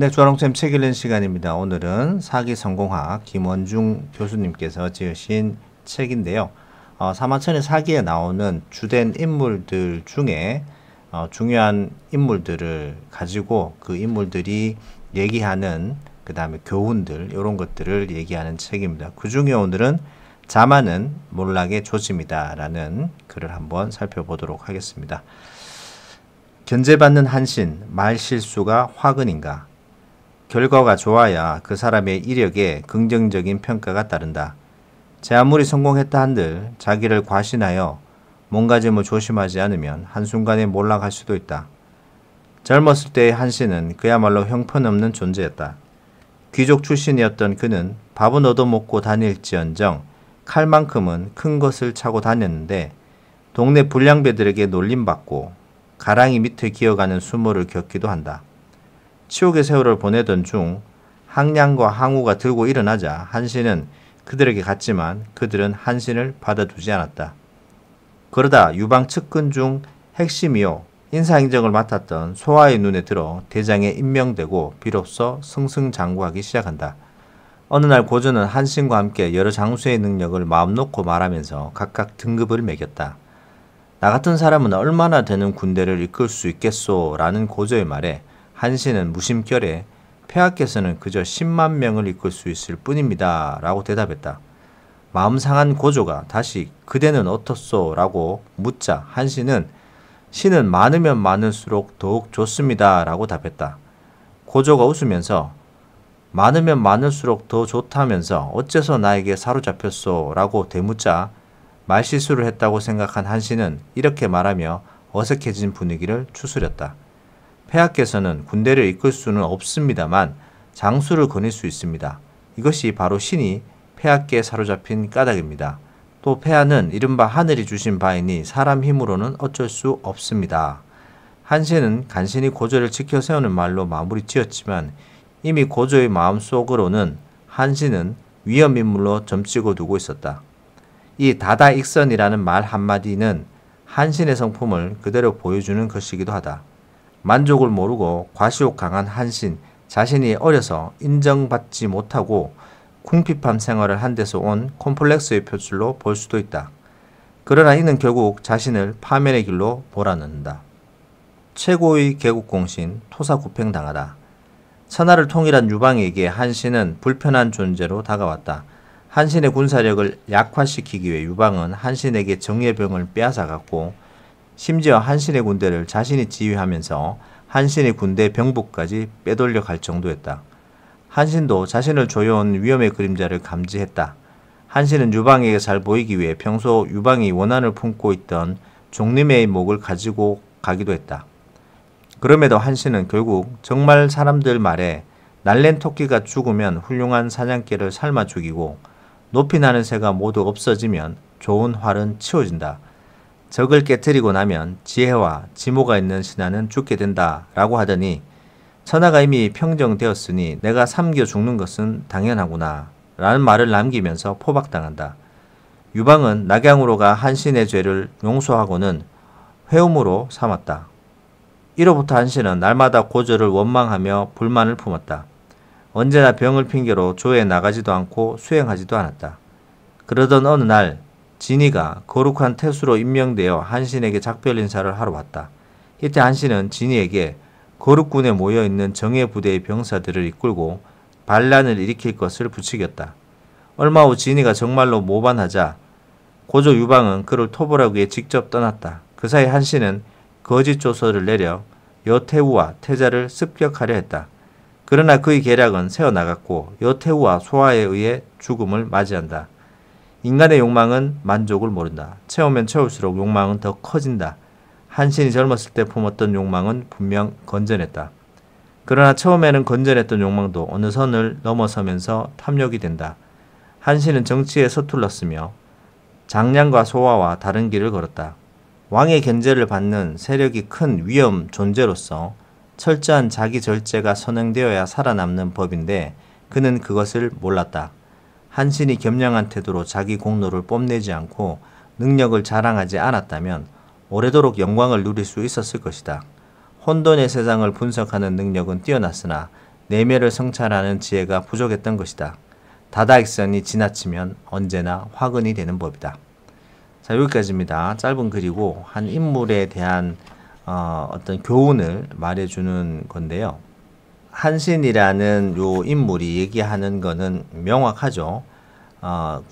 네, 조아롱쌤 책 읽는 시간입니다. 오늘은 사기성공학 김원중 교수님께서 지으신 책인데요. 사마천의 사기에 나오는 주된 인물들 중에 중요한 인물들을 가지고 그 인물들이 얘기하는 그 다음에 교훈들 이런 것들을 얘기하는 책입니다. 그 중에 오늘은 자만은 몰락의 조짐이다 라는 글을 한번 살펴보도록 하겠습니다. 견제받는 한신, 말실수가 화근인가? 결과가 좋아야 그 사람의 이력에 긍정적인 평가가 따른다. 제 아무리 성공했다 한들 자기를 과신하여 몸가짐을 조심하지 않으면 한순간에 몰락할 수도 있다. 젊었을 때의 한신은 그야말로 형편없는 존재였다. 귀족 출신이었던 그는 밥은 얻어먹고 다닐지언정 칼만큼은 큰 것을 차고 다녔는데 동네 불량배들에게 놀림받고 가랑이 밑에 기어가는 수모를 겪기도 한다. 치욕의 세월을 보내던 중 항량과 항우가 들고 일어나자 한신은 그들에게 갔지만 그들은 한신을 받아두지 않았다. 그러다 유방 측근 중 핵심이요 인사행정을 맡았던 소아의 눈에 들어 대장에 임명되고 비로소 승승장구하기 시작한다. 어느 날 고조는 한신과 함께 여러 장수의 능력을 마음 놓고 말하면서 각각 등급을 매겼다. 나 같은 사람은 얼마나 되는 군대를 이끌 수 있겠소? 라는 고조의 말에 한신은 무심결에 폐하께서는 그저 10만 명을 이끌 수 있을 뿐입니다. 라고 대답했다. 마음 상한 고조가 다시 그대는 어떻소? 라고 묻자 한신은 신은 많으면 많을수록 더욱 좋습니다. 라고 답했다. 고조가 웃으면서 많으면 많을수록 더 좋다면서 어째서 나에게 사로잡혔소? 라고 되묻자 말실수를 했다고 생각한 한신은 이렇게 말하며 어색해진 분위기를 추스렸다. 폐하께서는 군대를 이끌 수는 없습니다만 장수를 거닐 수 있습니다. 이것이 바로 신이 폐하께 사로잡힌 까닭입니다. 또 폐하는 이른바 하늘이 주신 바이니 사람 힘으로는 어쩔 수 없습니다. 한신은 간신히 고조를 지켜 세우는 말로 마무리 지었지만 이미 고조의 마음속으로는 한신은 위험인물로 점찍어 두고 있었다. 이 다다익선이라는 말 한마디는 한신의 성품을 그대로 보여주는 것이기도 하다. 만족을 모르고 과시욕 강한 한신 자신이 어려서 인정받지 못하고 궁핍한 생활을 한 데서 온 콤플렉스의 표출로 볼 수도 있다. 그러나 이는 결국 자신을 파멸의 길로 몰아넣는다. 최고의 개국공신 토사구팽당하다. 천하를 통일한 유방에게 한신은 불편한 존재로 다가왔다. 한신의 군사력을 약화시키기 위해 유방은 한신에게 정예병을 빼앗아갔고 심지어 한신의 군대를 자신이 지휘하면서 한신의 군대 병부까지 빼돌려 갈 정도였다. 한신도 자신을 조여온 위험의 그림자를 감지했다. 한신은 유방에게 잘 보이기 위해 평소 유방이 원한을 품고 있던 종림의 목을 가지고 가기도 했다. 그럼에도 한신은 결국 정말 사람들 말에 날랜 토끼가 죽으면 훌륭한 사냥개를 삶아 죽이고 높이 나는 새가 모두 없어지면 좋은 활은 치워진다. 적을 깨뜨리고 나면 지혜와 지모가 있는 신하는 죽게 된다 라고 하더니 천하가 이미 평정되었으니 내가 삼겨 죽는 것은 당연하구나 라는 말을 남기면서 포박당한다. 유방은 낙양으로 가 한신의 죄를 용서하고는 회음으로 삼았다. 이로부터 한신은 날마다 고조를 원망하며 불만을 품었다. 언제나 병을 핑계로 조에 나가지도 않고 수행하지도 않았다. 그러던 어느 날 진이가 거룩한 태수로 임명되어 한신에게 작별 인사를 하러 왔다. 이때 한신은 진이에게 거룩군에 모여있는 정예부대의 병사들을 이끌고 반란을 일으킬 것을 부추겼다. 얼마 후 진이가 정말로 모반하자 고조 유방은 그를 토벌하기 위해 직접 떠났다. 그 사이 한신은 거짓 조서를 내려 여태우와 태자를 습격하려 했다. 그러나 그의 계략은 새어나갔고 여태우와 소아에 의해 죽음을 맞이한다. 인간의 욕망은 만족을 모른다. 채우면 채울수록 욕망은 더 커진다. 한신이 젊었을 때 품었던 욕망은 분명 건전했다. 그러나 처음에는 건전했던 욕망도 어느 선을 넘어서면서 탐욕이 된다. 한신은 정치에 서툴렀으며 장량과 소아와 다른 길을 걸었다. 왕의 견제를 받는 세력이 큰 위험 존재로서 철저한 자기 절제가 선행되어야 살아남는 법인데 그는 그것을 몰랐다. 한신이 겸양한 태도로 자기 공로를 뽐내지 않고 능력을 자랑하지 않았다면 오래도록 영광을 누릴 수 있었을 것이다. 혼돈의 세상을 분석하는 능력은 뛰어났으나 내면을 성찰하는 지혜가 부족했던 것이다. 다다익선이 지나치면 언제나 화근이 되는 법이다. 자, 여기까지입니다. 짧은 글이고 한 인물에 대한 어떤 교훈을 말해주는 건데요. 한신이라는 요 인물이 얘기하는 거는 명확하죠.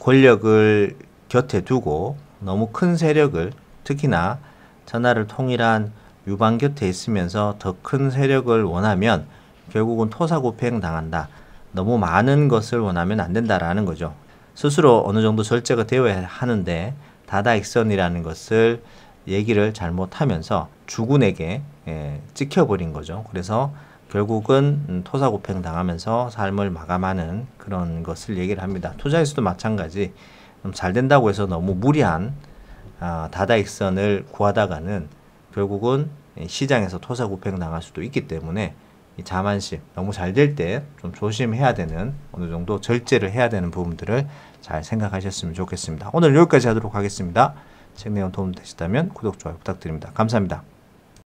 권력을 곁에 두고 너무 큰 세력을, 특히나 천하를 통일한 유방 곁에 있으면서 더 큰 세력을 원하면 결국은 토사구팽 당한다. 너무 많은 것을 원하면 안 된다라는 거죠. 스스로 어느 정도 절제가 되어야 하는데 다다익선이라는 것을 얘기를 잘못하면서 주군에게 찍혀버린 거죠. 그래서 결국은 토사구팽 당하면서 삶을 마감하는 그런 것을 얘기를 합니다. 투자에서도 마찬가지. 잘 된다고 해서 너무 무리한 다다익선을 구하다가는 결국은 시장에서 토사구팽 당할 수도 있기 때문에 이 자만심, 너무 잘 될 때 좀 조심해야 되는, 어느 정도 절제를 해야 되는 부분들을 잘 생각하셨으면 좋겠습니다. 오늘 여기까지 하도록 하겠습니다. 책 내용 도움 되셨다면 구독, 좋아요 부탁드립니다. 감사합니다.